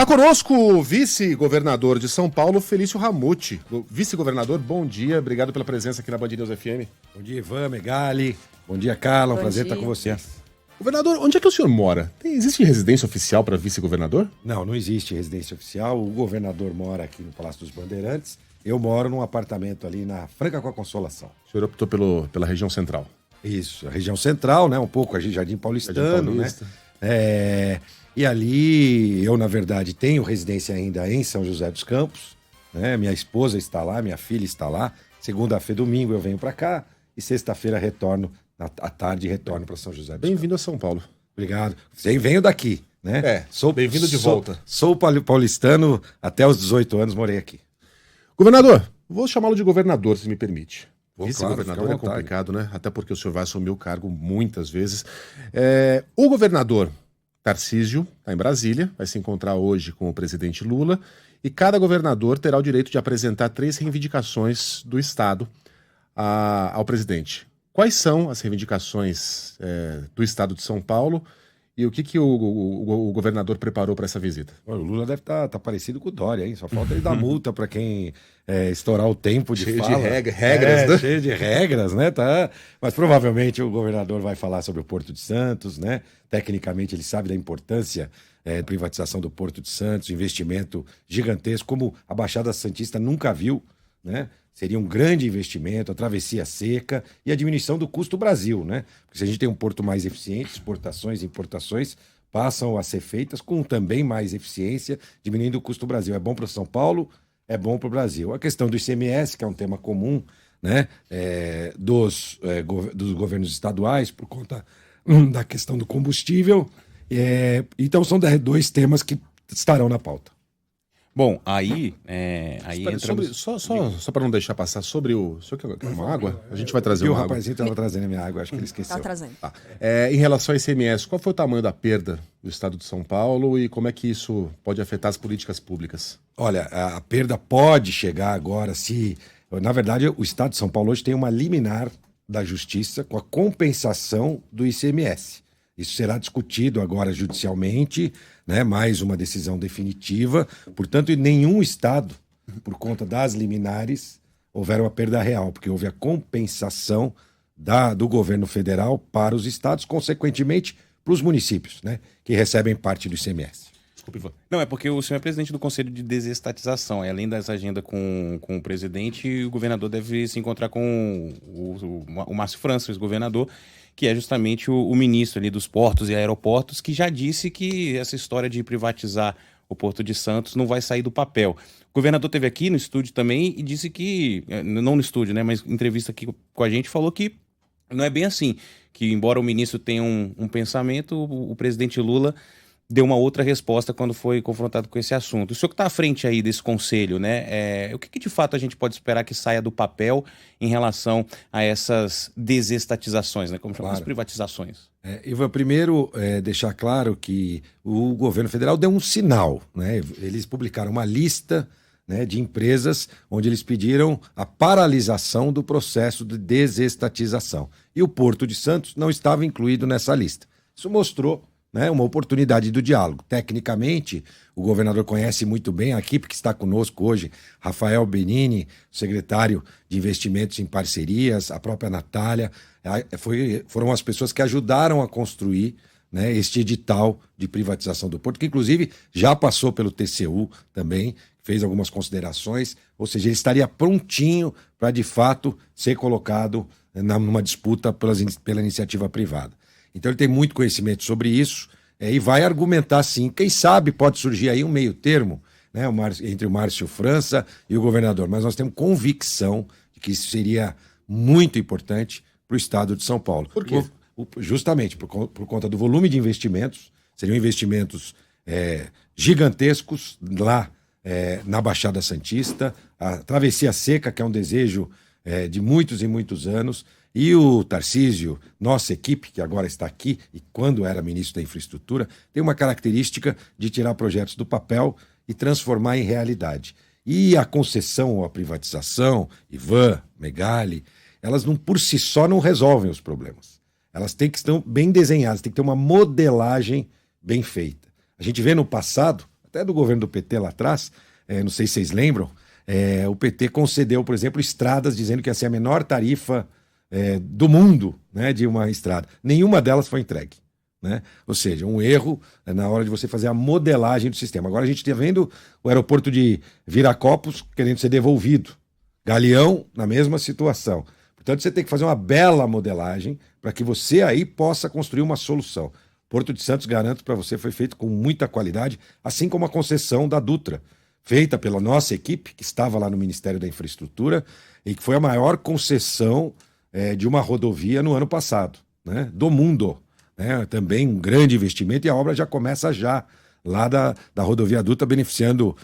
Está conosco o vice-governador de São Paulo, Felício Ramute. Vice-governador, bom dia, obrigado pela presença aqui na Band News FM. Bom dia, Ivan, Megali. Bom dia, Carla, um prazer estar com você. Governador, onde é que o senhor mora? Existe residência oficial para vice-governador? Não existe residência oficial. O governador mora aqui no Palácio dos Bandeirantes. Eu moro num apartamento ali na Franca com a Consolação. O senhor optou pela região central? Isso, a região central, né? Um pouco a Jardim Paulistano, Paulista. né? E ali eu, na verdade, tenho residência ainda em São José dos Campos, né? Minha esposa está lá, minha filha está lá. Segunda-feira, domingo eu venho para cá e sexta-feira retorno, à tarde retorno para São José dos Campos. Bem-vindo a São Paulo. Obrigado. Venho daqui, né? Bem-vindo de volta. Sou paulistano, até os 18 anos morei aqui. Governador, vou chamá-lo de governador, se me permite. Vice-governador claro, é complicado, né? Até porque o senhor vai assumir o cargo muitas vezes. O governador Tarcísio está em Brasília, vai se encontrar hoje com o presidente Lula, e cada governador terá o direito de apresentar 3 reivindicações do Estado ao presidente. Quais são as reivindicações do Estado de São Paulo e o que o governador preparou para essa visita? O Lula deve estar parecido com o Dória, hein? Só falta ele dar multa para quem estourar o tempo de fala. Cheio de regras, né? Cheio de regras, né? Tá. Mas provavelmente o governador vai falar sobre o Porto de Santos, né? Tecnicamente ele sabe da importância da privatização do Porto de Santos, investimento gigantesco, como a Baixada Santista nunca viu, né? Seria um grande investimento, a travessia seca e a diminuição do custo do Brasil, né? Porque se a gente tem um porto mais eficiente, exportações e importações passam a ser feitas com também mais eficiência, diminuindo o custo do Brasil. É bom para São Paulo, é bom para o Brasil. A questão do ICMS, que é um tema comum, né? Dos governos estaduais, por conta da questão do combustível. Então são 2 temas que estarão na pauta. Bom, aí entra... Só para não deixar passar, sobre o... O senhor quer uma água? A gente vai trazer uma água. O rapazinho estava trazendo a minha água, acho que ele esqueceu. Tá trazendo. Tá. Em relação ao ICMS, qual foi o tamanho da perda do Estado de São Paulo e como é que isso pode afetar as políticas públicas? Olha, a perda pode chegar agora se... Na verdade, o Estado de São Paulo hoje tem uma liminar da Justiça com a compensação do ICMS. Isso será discutido agora judicialmente, né? Mais uma decisão definitiva. Portanto, em nenhum estado, por conta das liminares, houver uma perda real, porque houve a compensação do governo federal para os estados, consequentemente para os municípios, né? Que recebem parte do ICMS. Desculpe, Ivan. Não, é porque o senhor é presidente do Conselho de Desestatização. Além dessa agenda com o presidente, o governador deve se encontrar com o Márcio França, o ex-governador, que é justamente o ministro ali dos portos e aeroportos, que já disse que essa história de privatizar o Porto de Santos não vai sair do papel. O governador esteve aqui no estúdio também e disse que, não no estúdio, né, mas em entrevista aqui com a gente, falou que não é bem assim, que embora o ministro tenha um pensamento, o presidente Lula deu uma outra resposta quando foi confrontado com esse assunto. O senhor que está à frente aí desse conselho, né? O que de fato a gente pode esperar que saia do papel em relação a essas desestatizações, né? Como chamamos, privatizações? Ivan, primeiro deixar claro que o governo federal deu um sinal, né? Eles publicaram uma lista, né, de empresas onde eles pediram a paralisação do processo de desestatização. E o Porto de Santos não estava incluído nessa lista. Isso mostrou, né, uma oportunidade do diálogo. Tecnicamente, o governador conhece muito bem a equipe que está conosco hoje, Rafael Benini, secretário de Investimentos em Parcerias, a própria Natália, foram as pessoas que ajudaram a construir, né, este edital de privatização do Porto, que inclusive já passou pelo TCU também, fez algumas considerações, ou seja, ele estaria prontinho para de fato ser colocado numa disputa pela iniciativa privada. Então ele tem muito conhecimento sobre isso e vai argumentar sim. Quem sabe pode surgir aí um meio termo, né, entre o Márcio França e o governador. Mas nós temos convicção de que isso seria muito importante para o estado de São Paulo. Por quê? Justamente por conta do volume de investimentos. Seriam investimentos gigantescos lá na Baixada Santista. A travessia seca, que é um desejo de muitos e muitos anos. E o Tarcísio, nossa equipe, que agora está aqui, e quando era ministro da Infraestrutura, tem uma característica de tirar projetos do papel e transformar em realidade. E a concessão ou a privatização, Ivan, Megali, elas por si só não resolvem os problemas. Elas têm que estar bem desenhadas, tem que ter uma modelagem bem feita. A gente vê no passado, até do governo do PT lá atrás, não sei se vocês lembram, o PT concedeu, por exemplo, estradas dizendo que ia ser a menor tarifa do mundo, né, de uma estrada. Nenhuma delas foi entregue. Né? Ou seja, um erro na hora de você fazer a modelagem do sistema. Agora a gente está vendo o aeroporto de Viracopos querendo ser devolvido. Galeão, na mesma situação. Portanto, você tem que fazer uma bela modelagem para que você aí possa construir uma solução. Porto de Santos, garanto para você, foi feito com muita qualidade, assim como a concessão da Dutra, feita pela nossa equipe, que estava lá no Ministério da Infraestrutura, e que foi a maior concessão de uma rodovia no ano passado, né, do mundo. Também um grande investimento, e a obra já começa lá da rodovia Dutra, beneficiando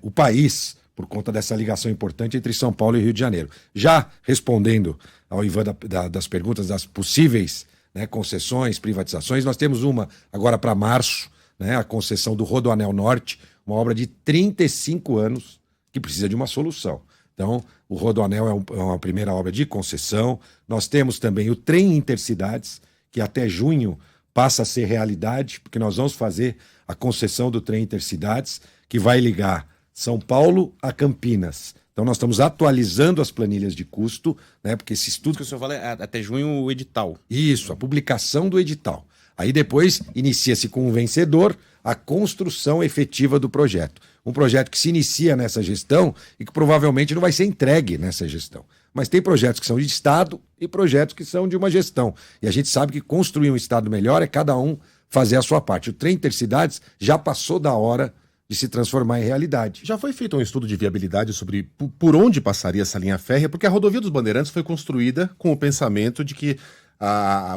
o país, por conta dessa ligação importante entre São Paulo e Rio de Janeiro. Já respondendo ao Ivan das perguntas das possíveis, né, concessões, privatizações, nós temos uma agora para março, né, a concessão do Rodoanel Norte, uma obra de 35 anos que precisa de uma solução. Então, o Rodoanel é uma primeira obra de concessão. Nós temos também o trem Intercidades, que até junho passa a ser realidade, porque nós vamos fazer a concessão do trem Intercidades, que vai ligar São Paulo a Campinas. Então nós estamos atualizando as planilhas de custo, né, porque esse estudo... O que o senhor fala é até junho o edital. Isso, a publicação do edital. Aí depois inicia-se com o vencedor a construção efetiva do projeto. Um projeto que se inicia nessa gestão e que provavelmente não vai ser entregue nessa gestão. Mas tem projetos que são de Estado e projetos que são de uma gestão. E a gente sabe que construir um Estado melhor é cada um fazer a sua parte. O trem Intercidades já passou da hora de se transformar em realidade. Já foi feito um estudo de viabilidade sobre por onde passaria essa linha férrea, porque a rodovia dos Bandeirantes foi construída com o pensamento de que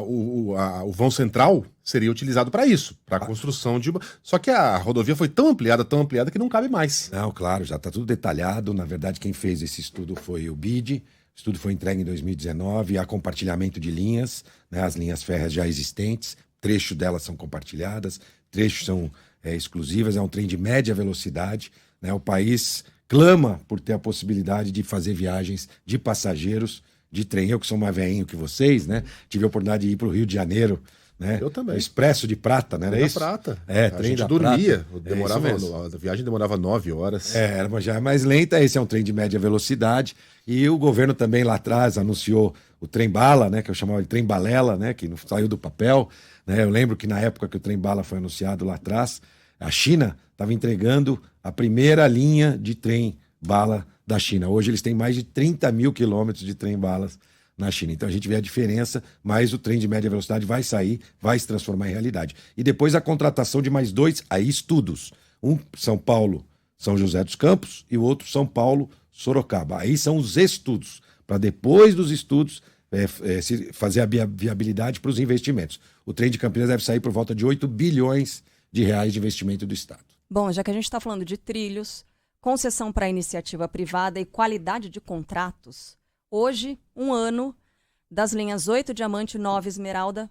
o vão central seria utilizado para isso, para a construção de... Só que a rodovia foi tão ampliada que não cabe mais. Não, claro, já está tudo detalhado. Na verdade, quem fez esse estudo foi o BID. O estudo foi entregue em 2019. Há compartilhamento de linhas, né, as linhas férreas já existentes. Trechos delas são compartilhadas, trechos são exclusivas. É um trem de média velocidade, né? O país clama por ter a possibilidade de fazer viagens de passageiros de trem. Eu que sou mais velhinho que vocês, né? Tive a oportunidade de ir para o Rio de Janeiro, né? Eu também. O Expresso de Prata, não era trem isso? Da Prata. A trem gente da dormia. Prata. A viagem demorava 9 horas. Era já mais lenta. Esse é um trem de média velocidade. E o governo também lá atrás anunciou o trem-bala, né? Que eu chamava de trem-balela, né? Que não saiu do papel, né? Eu lembro que na época que o trem-bala foi anunciado lá atrás, a China estava entregando a primeira linha de trem-bala da China. Hoje eles têm mais de 30 mil quilômetros de trem-balas na China. Então a gente vê a diferença, mas o trem de média velocidade vai sair, vai se transformar em realidade. E depois a contratação de mais 2 estudos. Um São Paulo, São José dos Campos, e o outro São Paulo, Sorocaba. Aí são os estudos, para depois dos estudos fazer a viabilidade para os investimentos. O trem de Campinas deve sair por volta de 8 bilhões de reais de investimento do Estado. Bom, já que a gente está falando de trilhos, concessão para iniciativa privada e qualidade de contratos, hoje, 1 ano das linhas 8, Diamante, 9, Esmeralda,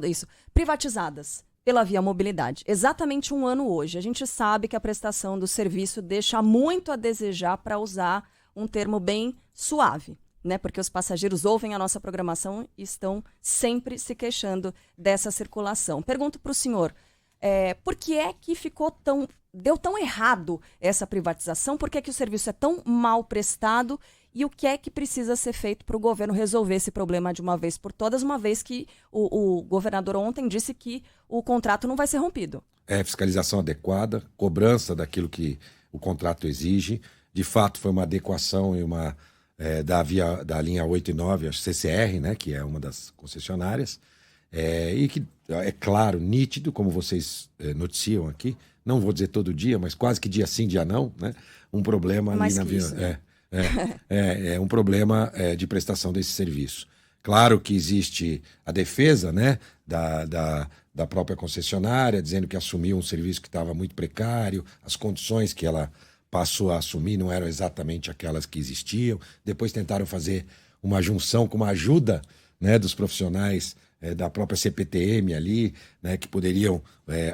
isso, privatizadas pela Via Mobilidade. Exatamente 1 ano hoje. A gente sabe que a prestação do serviço deixa muito a desejar, para usar um termo bem suave, né? Porque os passageiros ouvem a nossa programação e estão sempre se queixando dessa circulação. Pergunto para o senhor, por que é que deu tão errado essa privatização? Por que é que o serviço é tão mal prestado? E o que é que precisa ser feito para o governo resolver esse problema de uma vez por todas, uma vez que o governador ontem disse que o contrato não vai ser rompido? Fiscalização adequada, cobrança daquilo que o contrato exige. De fato, foi uma adequação e uma da linha 8 e 9, a CCR, né, que é uma das concessionárias, e que é claro, nítido, como vocês noticiam aqui, não vou dizer todo dia, mas quase que dia sim, dia não, né? Um problema mais ali na isso, via. É um problema de prestação desse serviço. Claro que existe a defesa, né, da própria concessionária, dizendo que assumiu um serviço que estava muito precário, as condições que ela passou a assumir não eram exatamente aquelas que existiam. Depois tentaram fazer uma junção com uma ajuda, né, dos profissionais da própria CPTM ali, né, que poderiam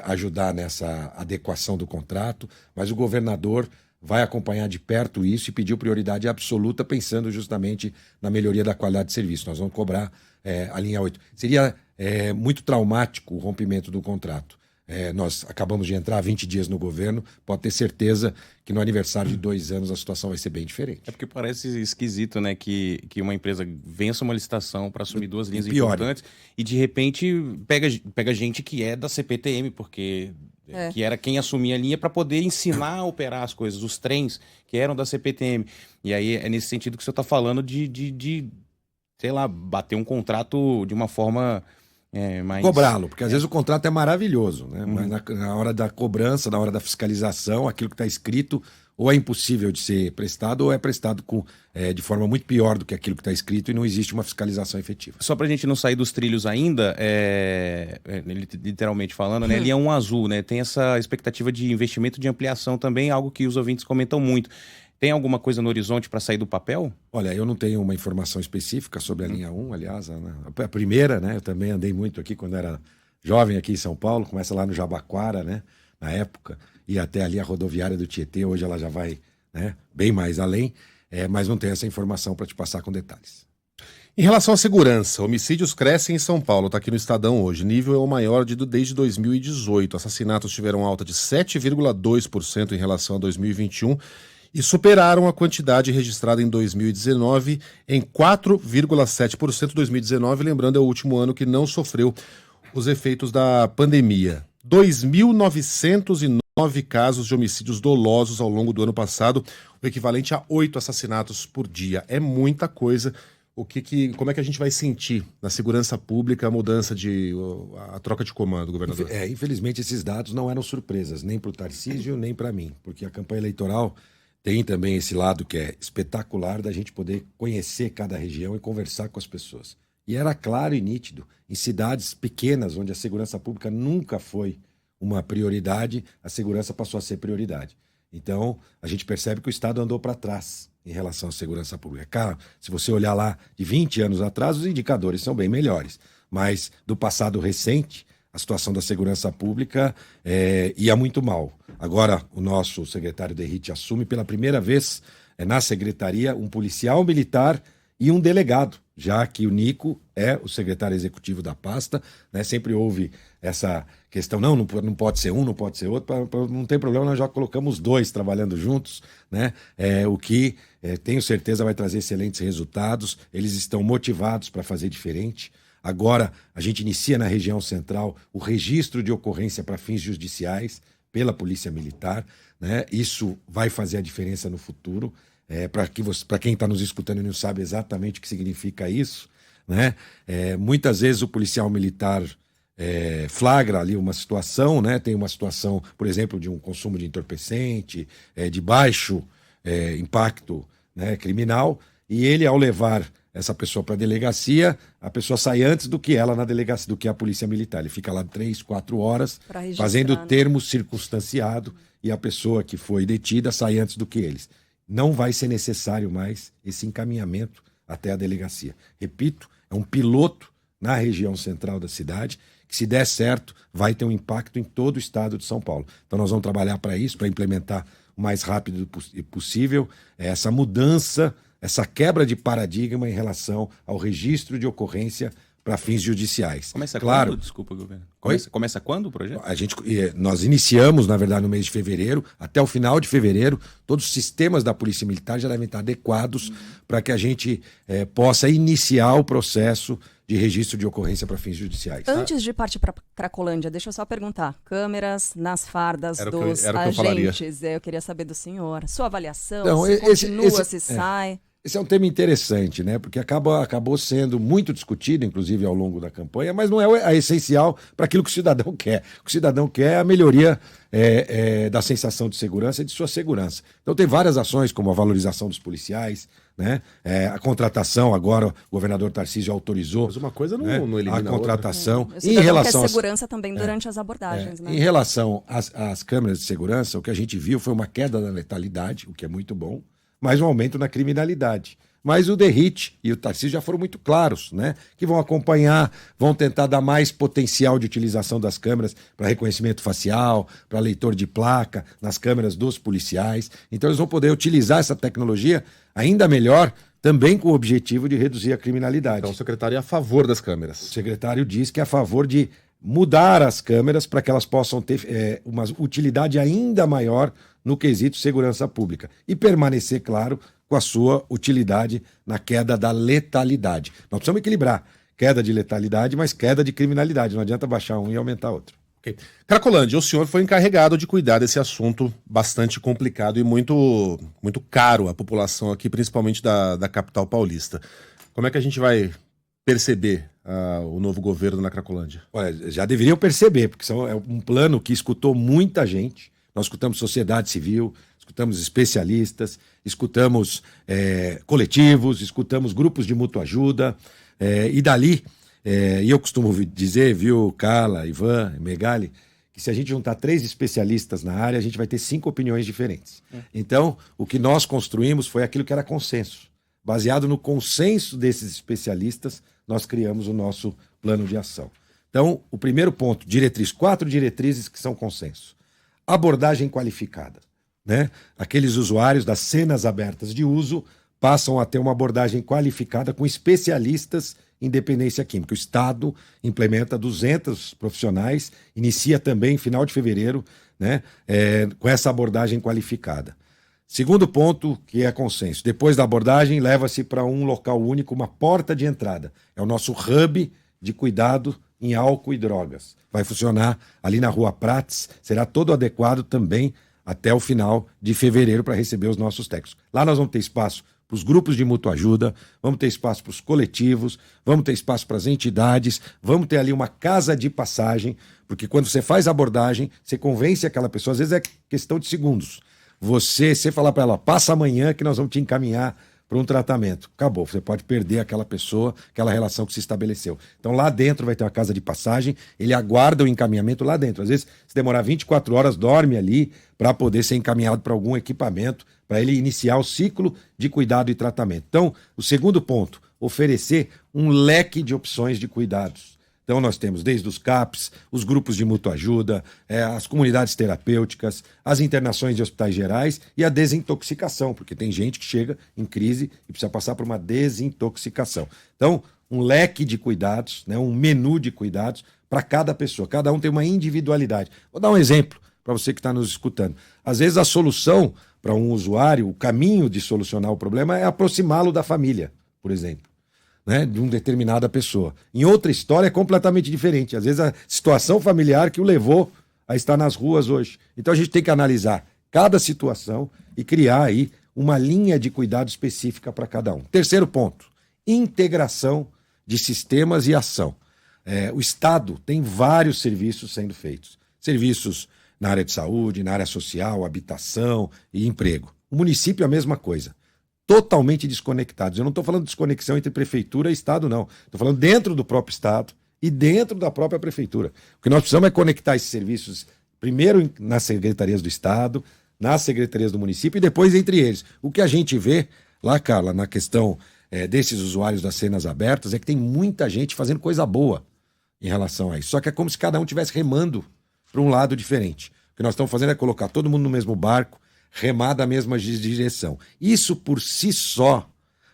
ajudar nessa adequação do contrato, mas o governador vai acompanhar de perto isso e pediu prioridade absoluta, pensando justamente na melhoria da qualidade de serviço. Nós vamos cobrar a linha 8. Seria muito traumático o rompimento do contrato. nós acabamos de entrar há 20 dias no governo, pode ter certeza que no aniversário de 2 anos a situação vai ser bem diferente. É porque parece esquisito, né, que uma empresa vença uma licitação para assumir 2 linhas Pior, importantes e de repente pega gente que é da CPTM, porque que era quem assumia a linha para poder ensinar a operar as coisas, os trens que eram da CPTM. E aí é nesse sentido que você está falando de, sei lá, bater um contrato de uma forma mais... Cobrá-lo, porque às vezes o contrato é maravilhoso, né? Mas na hora da cobrança, na hora da fiscalização, aquilo que está escrito ou é impossível de ser prestado ou é prestado de forma muito pior do que aquilo que está escrito e não existe uma fiscalização efetiva. Só para a gente não sair dos trilhos ainda, literalmente falando, né? Linha 1 azul, né? Tem essa expectativa de investimento de ampliação também, algo que os ouvintes comentam muito. Tem alguma coisa no horizonte para sair do papel? Olha, eu não tenho uma informação específica sobre a linha 1, aliás, a primeira, né? Eu também andei muito aqui quando era jovem aqui em São Paulo, começa lá no Jabaquara, né? Na época, e até ali a rodoviária do Tietê, hoje ela já vai, né, bem mais além, mas não tenho essa informação para te passar com detalhes. Em relação à segurança, homicídios crescem em São Paulo, está aqui no Estadão hoje. Nível é o maior desde 2018. Assassinatos tiveram alta de 7,2% em relação a 2021 e superaram a quantidade registrada em 2019 em 4,7%. 2019, lembrando, é o último ano que não sofreu os efeitos da pandemia. 2.909 casos de homicídios dolosos ao longo do ano passado, o equivalente a 8 assassinatos por dia. É muita coisa. Como é que a gente vai sentir na segurança pública a mudança a troca de comando, governador? Infelizmente, esses dados não eram surpresas, nem para o Tarcísio, nem para mim, porque a campanha eleitoral tem também esse lado que é espetacular da gente poder conhecer cada região e conversar com as pessoas. E era claro e nítido, em cidades pequenas, onde a segurança pública nunca foi uma prioridade, a segurança passou a ser prioridade. Então, a gente percebe que o Estado andou para trás em relação à segurança pública. Cara, se você olhar lá de 20 anos atrás, os indicadores são bem melhores. Mas do passado recente, a situação da segurança pública ia muito mal. Agora, o nosso secretário Derrite assume pela primeira vez na secretaria um policial militar e um delegado, já que o Nico é o secretário executivo da pasta, né? Sempre houve essa questão, não pode ser um, não pode ser outro, não tem problema, nós já colocamos 2 trabalhando juntos, né? O que tenho certeza vai trazer excelentes resultados, eles estão motivados para fazer diferente. Agora, a gente inicia na região central o registro de ocorrência para fins judiciais pela Polícia Militar, né? Isso vai fazer a diferença no futuro. Para quem está nos escutando e não sabe exatamente o que significa isso, né? Muitas vezes o policial militar flagra ali uma situação, né? Tem uma situação, por exemplo, de um consumo de entorpecente, de baixo impacto, né, criminal, e ele, ao levar essa pessoa para a delegacia, a pessoa sai antes do que ela na delegacia, do que a polícia militar. Ele fica lá 3, 4 horas fazendo termo circunstanciado e a pessoa que foi detida sai antes do que eles. Não vai ser necessário mais esse encaminhamento até a delegacia. Repito, é um piloto na região central da cidade, que se der certo, vai ter um impacto em todo o estado de São Paulo. Então nós vamos trabalhar para isso, para implementar o mais rápido possível essa mudança, essa quebra de paradigma em relação ao registro de ocorrência para fins judiciais. Começa claro. Quando? Desculpa, governo. Começa quando o projeto? Nós iniciamos, na verdade, no mês de fevereiro. Até o final de fevereiro, todos os sistemas da Polícia Militar já devem estar adequados para que a gente possa iniciar o processo de registro de ocorrência para fins judiciais. Antes de partir para Cracolândia, deixa eu só perguntar. Câmeras nas fardas dos agentes. Eu queria saber do senhor. Sua avaliação, Não, se continua, se sai... Esse é um tema interessante, né? Porque acabou sendo muito discutido, inclusive, ao longo da campanha, mas não é essencial para aquilo que o cidadão quer. O que o cidadão quer é a melhoria da sensação de segurança e de sua segurança. Então tem várias ações, como a valorização dos policiais, né? A contratação, agora o governador Tarcísio autorizou. Mas uma coisa não elimina a contratação. Em relação à segurança também durante as abordagens. Né? Em relação às câmeras de segurança, o que a gente viu foi uma queda da letalidade, o que é muito bom, mas um aumento na criminalidade. Mas o Derrite e o Tarcísio já foram muito claros, né? Que vão acompanhar, vão tentar dar mais potencial de utilização das câmeras para reconhecimento facial, para leitor de placa, nas câmeras dos policiais. Então eles vão poder utilizar essa tecnologia ainda melhor, também com o objetivo de reduzir a criminalidade. Então o secretário é a favor das câmeras. O secretário diz que é a favor de mudar as câmeras para que elas possam ter uma utilidade ainda maior no quesito segurança pública e permanecer, claro, com a sua utilidade na queda da letalidade. Nós precisamos equilibrar queda de letalidade, mas queda de criminalidade. Não adianta baixar um e aumentar outro. Okay. Cracolândia, o senhor foi encarregado de cuidar desse assunto bastante complicado e muito, muito caro à população aqui, principalmente da capital paulista. Como é que a gente vai perceber o novo governo na Cracolândia? Olha, já deveriam perceber, porque é um plano que escutou muita gente. Nós escutamos sociedade civil, escutamos especialistas, escutamos coletivos, escutamos grupos de mútua ajuda, e dali... e eu costumo dizer, viu, Carla, Ivan, Megali, que se a gente juntar 3 especialistas na área, a gente vai ter 5 opiniões diferentes. Então, o que nós construímos foi aquilo que era consenso. Baseado no consenso desses especialistas, nós criamos o nosso plano de ação. Então, o primeiro ponto, 4 diretrizes que são consenso. Abordagem qualificada, né? Aqueles usuários das cenas abertas de uso passam a ter uma abordagem qualificada com especialistas em dependência química. O Estado implementa 200 profissionais, inicia também, final de fevereiro, né, com essa abordagem qualificada. Segundo ponto, que é consenso. Depois da abordagem, leva-se para um local único, uma porta de entrada. É o nosso hub de cuidado em álcool e drogas. Vai funcionar ali na Rua Prates, será todo adequado também até o final de fevereiro para receber os nossos técnicos. Lá nós vamos ter espaço para os grupos de mútua ajuda, vamos ter espaço para os coletivos, vamos ter espaço para as entidades, vamos ter ali uma casa de passagem, porque quando você faz a abordagem, você convence aquela pessoa, às vezes é questão de segundos. Você falar para ela, passa amanhã que nós vamos te encaminhar para um tratamento. Acabou, você pode perder aquela pessoa, aquela relação que se estabeleceu. Então lá dentro vai ter uma casa de passagem, ele aguarda o encaminhamento lá dentro. Às vezes, se demorar 24 horas, dorme ali para poder ser encaminhado para algum equipamento, para ele iniciar o ciclo de cuidado e tratamento. Então, o segundo ponto, oferecer um leque de opções de cuidados. Então nós temos desde os CAPs, os grupos de mútua ajuda, as comunidades terapêuticas, as internações de hospitais gerais e a desintoxicação, porque tem gente que chega em crise e precisa passar por uma desintoxicação. Então, um leque de cuidados, né, um menu de cuidados para cada pessoa. Cada um tem uma individualidade. Vou dar um exemplo para você que está nos escutando. Às vezes a solução para um usuário, o caminho de solucionar o problema é aproximá-lo da família, por exemplo. Né, de uma determinada pessoa. Em outra história é completamente diferente. Às vezes a situação familiar que o levou a estar nas ruas hoje. Então a gente tem que analisar cada situação e criar aí uma linha de cuidado específica para cada um. Terceiro ponto, integração de sistemas e ação. O Estado tem vários serviços sendo feitos. Serviços na área de saúde, na área social, habitação e emprego. O município é a mesma coisa. Totalmente desconectados. Eu não estou falando de desconexão entre prefeitura e Estado, não. Estou falando dentro do próprio Estado e dentro da própria prefeitura. O que nós precisamos é conectar esses serviços, primeiro nas secretarias do Estado, nas secretarias do município e depois entre eles. O que a gente vê lá, Carla, na questão desses usuários das cenas abertas, é que tem muita gente fazendo coisa boa em relação a isso. Só que é como se cada um estivesse remando para um lado diferente. O que nós estamos fazendo é colocar todo mundo no mesmo barco, remar da mesma direção. Isso por si só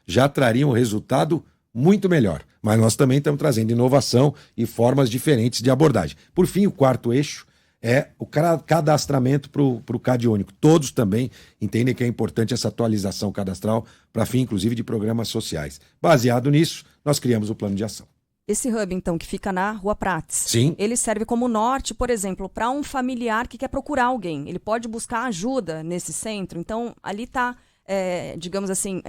já traria um resultado muito melhor. Mas nós também estamos trazendo inovação e formas diferentes de abordagem. Por fim, o quarto eixo é o cadastramento para o CAD único. Todos também entendem que é importante essa atualização cadastral para fim, inclusive, de programas sociais. Baseado nisso, nós criamos o plano de ação. Esse hub, então, que fica na Rua Prates, Sim. Ele serve como norte, por exemplo, para um familiar que quer procurar alguém. Ele pode buscar ajuda nesse centro. Então, ali está, digamos assim,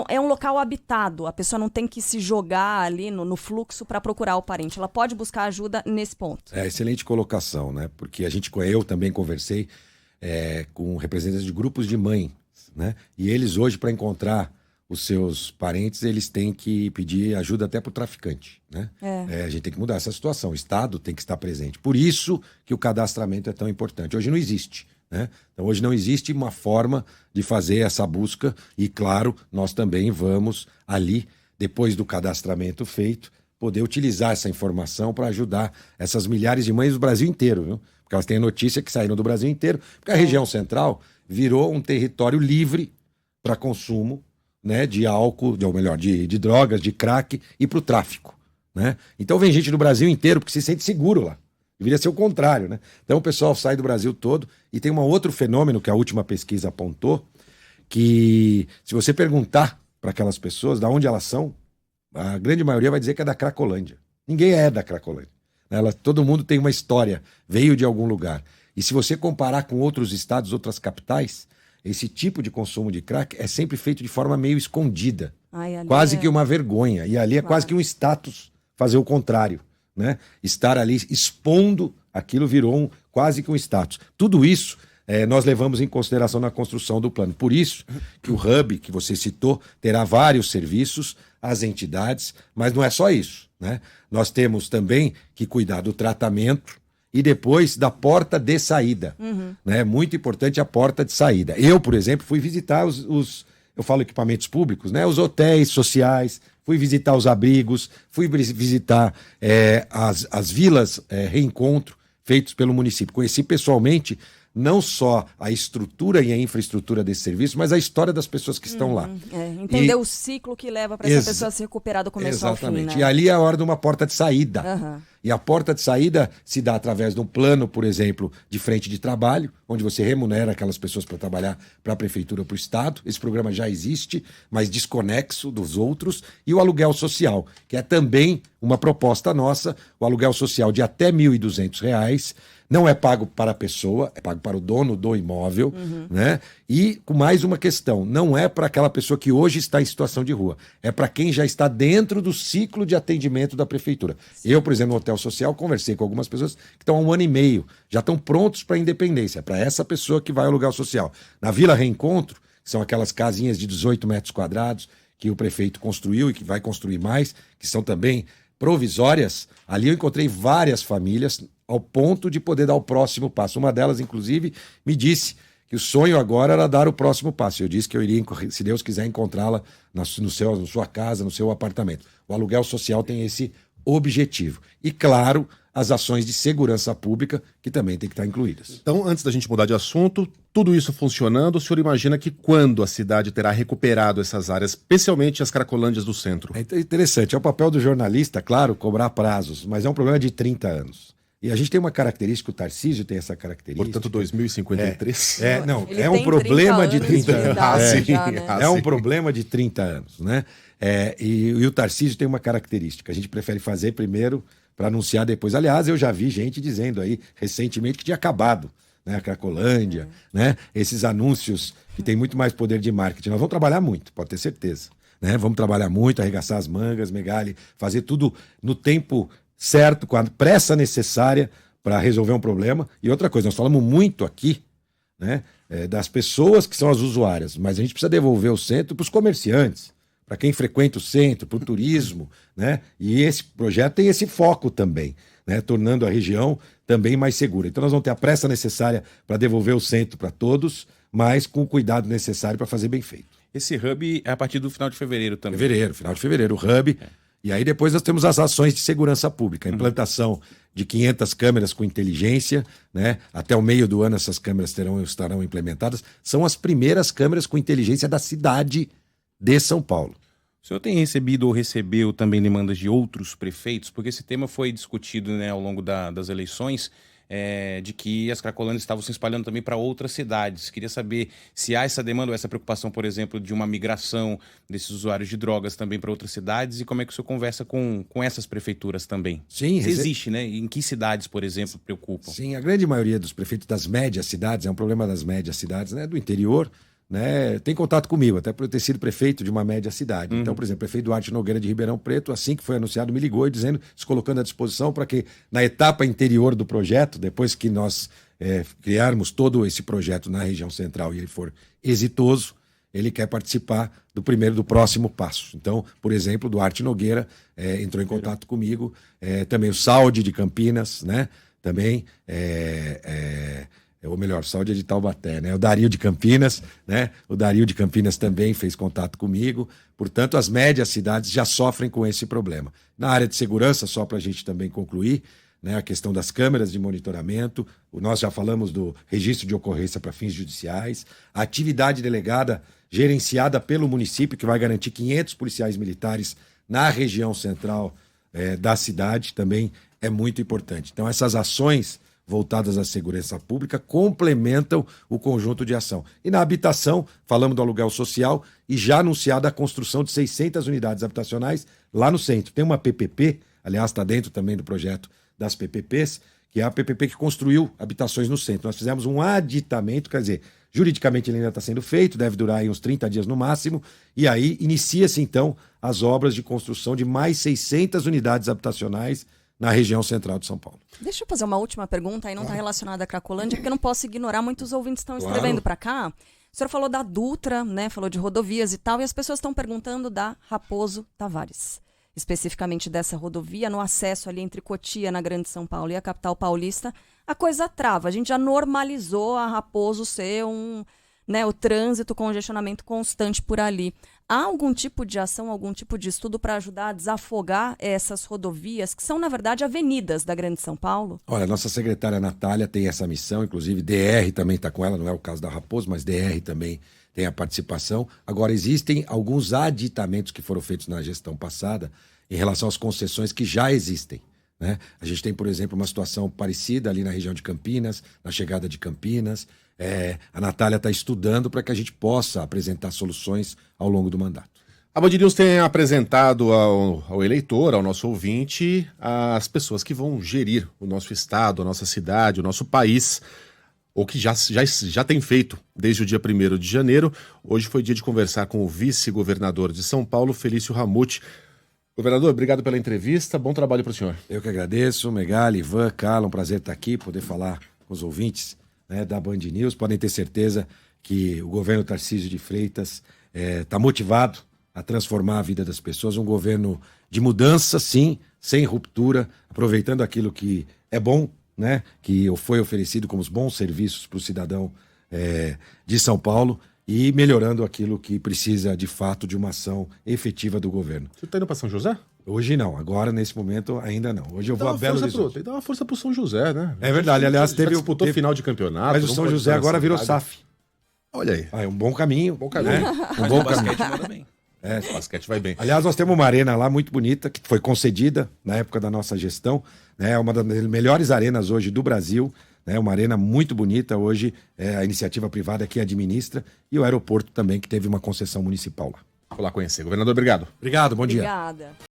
é um local habitado. A pessoa não tem que se jogar ali no fluxo para procurar o parente. Ela pode buscar ajuda nesse ponto. Excelente colocação, né? Porque eu também conversei com representantes de grupos de mães, né? E eles hoje, para encontrar os seus parentes, eles têm que pedir ajuda até para o traficante, né? A gente tem que mudar essa situação, o Estado tem que estar presente. Por isso que o cadastramento é tão importante. Hoje não existe, né? Então hoje não existe uma forma de fazer essa busca e, claro, nós também vamos ali, depois do cadastramento feito, poder utilizar essa informação para ajudar essas milhares de mães do Brasil inteiro, viu? Porque elas têm notícia que saíram do Brasil inteiro, porque a região central virou um território livre para consumo, né, de álcool, ou melhor, de drogas, de crack e para o tráfico, né? Então vem gente do Brasil inteiro porque se sente seguro lá. Deveria ser o contrário, né? Então o pessoal sai do Brasil todo. E tem um outro fenômeno que a última pesquisa apontou, que se você perguntar para aquelas pessoas de onde elas são, a grande maioria vai dizer que é da Cracolândia. Ninguém é da Cracolândia. Todo mundo tem uma história, veio de algum lugar. E se você comparar com outros estados, outras capitais, esse tipo de consumo de crack é sempre feito de forma meio escondida. Quase que uma vergonha. E ali é quase que um status fazer o contrário, né? Estar ali expondo aquilo virou quase que um status. Tudo isso nós levamos em consideração na construção do plano. Por isso que o Hub, que você citou, terá vários serviços, as entidades, mas não é só isso, né? Nós temos também que cuidar do tratamento e depois da porta de saída. Né? Muito importante a porta de saída. Eu, por exemplo, fui visitar eu falo equipamentos públicos, né? Os hotéis sociais, fui visitar os abrigos, fui visitar as vilas reencontro feitos pelo município. Conheci pessoalmente não só a estrutura e a infraestrutura desse serviço, mas a história das pessoas que estão lá. Entender o ciclo que leva para essa pessoa se recuperar do começo ao fim. Exatamente. Né? E ali é a hora de uma porta de saída. E a porta de saída se dá através de um plano, por exemplo, de frente de trabalho, onde você remunera aquelas pessoas para trabalhar para a prefeitura ou para o Estado. Esse programa já existe, mas desconexo dos outros. E o aluguel social, que é também uma proposta nossa, o aluguel social de até R$ 1.200, não é pago para a pessoa, é pago para o dono do imóvel, né? E com mais uma questão, não é para aquela pessoa que hoje está em situação de rua, é para quem já está dentro do ciclo de atendimento da prefeitura. Eu, por exemplo, no hotel social, conversei com algumas pessoas que estão há 1 ano e meio, já estão prontos para a independência, para essa pessoa que vai ao aluguel social. Na Vila Reencontro, que são aquelas casinhas de 18 metros quadrados que o prefeito construiu e que vai construir mais, que são também provisórias, ali eu encontrei várias famílias ao ponto de poder dar o próximo passo. Uma delas, inclusive, me disse que o sonho agora era dar o próximo passo. Eu disse que eu iria, se Deus quiser, encontrá-la na sua casa, no seu apartamento. O aluguel social tem esse objetivo. E, claro, as ações de segurança pública, que também tem que estar incluídas. Então, antes da gente mudar de assunto, tudo isso funcionando, o senhor imagina que quando a cidade terá recuperado essas áreas, especialmente as Cracolândias do centro? É interessante. É o papel do jornalista, claro, cobrar prazos, mas é um problema de 30 anos. E a gente tem uma característica, o Tarcísio tem essa característica. Portanto, 2053? É um problema de 30 anos. É um sim. problema de 30 anos, né? E o Tarcísio tem uma característica. A gente prefere fazer primeiro para anunciar depois. Aliás, eu já vi gente dizendo aí recentemente que tinha acabado, né? A Cracolândia, né? Esses anúncios que tem muito mais poder de marketing. Nós vamos trabalhar muito, pode ter certeza. Né? Vamos trabalhar muito, arregaçar as mangas, Megali, fazer tudo no tempo certo, com a pressa necessária para resolver um problema. E outra coisa, nós falamos muito aqui, né, das pessoas que são as usuárias, mas a gente precisa devolver o centro para os comerciantes, para quem frequenta o centro, para o turismo, né? E esse projeto tem esse foco também, né, tornando a região também mais segura. Então nós vamos ter a pressa necessária para devolver o centro para todos, mas com o cuidado necessário para fazer bem feito. Esse hub é a partir do final de fevereiro também. Final de fevereiro, o hub. E aí depois nós temos as ações de segurança pública, a implantação de 500 câmeras com inteligência, né? Até o meio do ano essas câmeras estarão implementadas. São as primeiras câmeras com inteligência da cidade de São Paulo. O senhor tem recebido ou recebeu também demandas de outros prefeitos? Porque esse tema foi discutido, né, ao longo das eleições, de que as Cracolândias estavam se espalhando também para outras cidades. Queria saber se há essa demanda ou essa preocupação, por exemplo, de uma migração desses usuários de drogas também para outras cidades, e como é que o senhor conversa com essas prefeituras também? Sim, se existe, né? Em que cidades, por exemplo, preocupam? Sim, a grande maioria dos prefeitos das médias cidades, é um problema das médias cidades, né, do interior, né, tem contato comigo, até por eu ter sido prefeito de uma média cidade. Então, por exemplo, o prefeito Duarte Nogueira de Ribeirão Preto, assim que foi anunciado, me ligou e dizendo, se colocando à disposição para que na etapa interior do projeto, depois que nós criarmos todo esse projeto na região central e ele for exitoso, ele quer participar do próximo passo. Então, por exemplo, o Duarte Nogueira entrou em contato comigo, também o Saúde de Campinas, né, também ou melhor, Saúde é de Taubaté, né? O Dario de Campinas, né? O Dario de Campinas também fez contato comigo. Portanto, as médias cidades já sofrem com esse problema. Na área de segurança, só para a gente também concluir, né, a questão das câmeras de monitoramento, nós já falamos do registro de ocorrência para fins judiciais, a atividade delegada gerenciada pelo município, que vai garantir 500 policiais militares na região central da cidade também é muito importante. Então, essas ações voltadas à segurança pública complementam o conjunto de ação. E na habitação, falamos do aluguel social e já anunciada a construção de 600 unidades habitacionais lá no centro. Tem uma PPP, aliás, está dentro também do projeto das PPPs, que é a PPP que construiu habitações no centro. Nós fizemos um aditamento, quer dizer, juridicamente ele ainda está sendo feito, deve durar aí uns 30 dias no máximo, e aí inicia-se então as obras de construção de mais 600 unidades habitacionais na região central de São Paulo. Deixa eu fazer uma última pergunta, aí não está relacionada à Cracolândia, porque eu não posso ignorar, muitos ouvintes estão escrevendo para cá. O senhor falou da Dutra, né, falou de rodovias e tal, e as pessoas estão perguntando da Raposo Tavares. Especificamente dessa rodovia, no acesso ali entre Cotia, na Grande São Paulo, e a capital paulista, a coisa trava. A gente já normalizou a Raposo ser o trânsito, congestionamento constante por ali. Há algum tipo de ação, algum tipo de estudo para ajudar a desafogar essas rodovias, que são, na verdade, avenidas da Grande São Paulo? Olha, a nossa secretária Natália tem essa missão, inclusive DR também está com ela, não é o caso da Raposo, mas DR também tem a participação. Agora, existem alguns aditamentos que foram feitos na gestão passada em relação às concessões que já existem, né? A gente tem, por exemplo, uma situação parecida ali na região de Campinas, na chegada de Campinas. A Natália está estudando para que a gente possa apresentar soluções ao longo do mandato. A Band News tem apresentado ao eleitor, ao nosso ouvinte, as pessoas que vão gerir o nosso estado, a nossa cidade, o nosso país, ou que já tem feito desde o dia 1º de janeiro. Hoje foi dia de conversar com o vice-governador de São Paulo, Felício Ramute. Governador, obrigado pela entrevista, bom trabalho para o senhor. Eu que agradeço, Megali, Ivan, Carla, um prazer estar aqui, poder falar com os ouvintes, né, da Band News. Podem ter certeza que o governo Tarcísio de Freitas está motivado a transformar a vida das pessoas, um governo de mudança, sim, sem ruptura, aproveitando aquilo que é bom, né, que foi oferecido como os bons serviços para o cidadão de São Paulo, e melhorando aquilo que precisa, de fato, de uma ação efetiva do governo. Você está indo para São José? Hoje não, agora, nesse momento, ainda não. Hoje eu vou a Belo Horizonte. Tem que dar uma força para o São José, né? É verdade, aliás, disputou final de campeonato. Mas o São José agora virou SAF. Olha aí. É um bom caminho. Bom caminho. Um bom caminho. Basquete manda bem. O basquete vai bem. Aliás, nós temos uma arena lá muito bonita, que foi concedida na época da nossa gestão, né? É uma das melhores arenas hoje do Brasil, né? Uma arena muito bonita hoje, a iniciativa privada que administra, e o aeroporto também, que teve uma concessão municipal lá. Vou lá conhecer. Governador, obrigado. Obrigado, bom dia. Obrigada.